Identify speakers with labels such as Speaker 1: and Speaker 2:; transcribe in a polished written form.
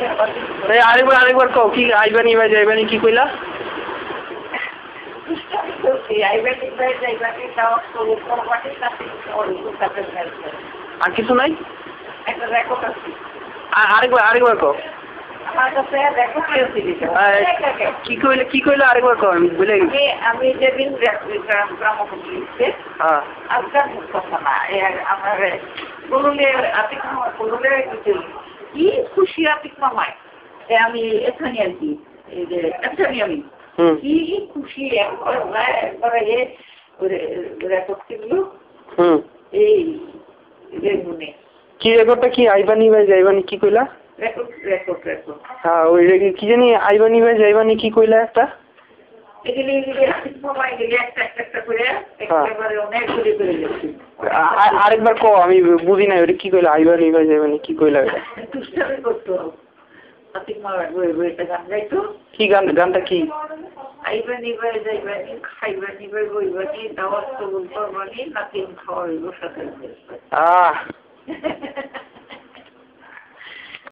Speaker 1: আরেকবার কও কি আইবানি ভাই যাইবানি কি কইলা? আর কিছু নাই? আরেকবার কও। কি কইলা আরেকবার কও আমি ভুলে গেছি।
Speaker 2: আমি যেদিন গ্রামোফোন লিখছে আজকাল কথা না আমার পুরুলের কি খুশি আতিক মামায় আমি এখানে আর কি এখানে আমি কি খুশি একবারে রেকর্ড করলো এই মনে
Speaker 1: কি রেকর্ডটা কি আইবানি ভাই যাইবানি কি কইলা?
Speaker 2: রেকর্ড
Speaker 1: হ্যাঁ ওই কি জানি আইবানি ভাই যাইবানি কি কইলা একটা? আরেকবার কও আমি বুঝি নাই ওটা কি কইলা আইবানি ভাই যাইবানি কি কইলা? কি গানটা কি?
Speaker 2: আইবানি ভাই যাইবানি খাইবানি ভাই বইবানি দাওয়াত কবুল করবানি নাতিন খাওয়াইব সাথে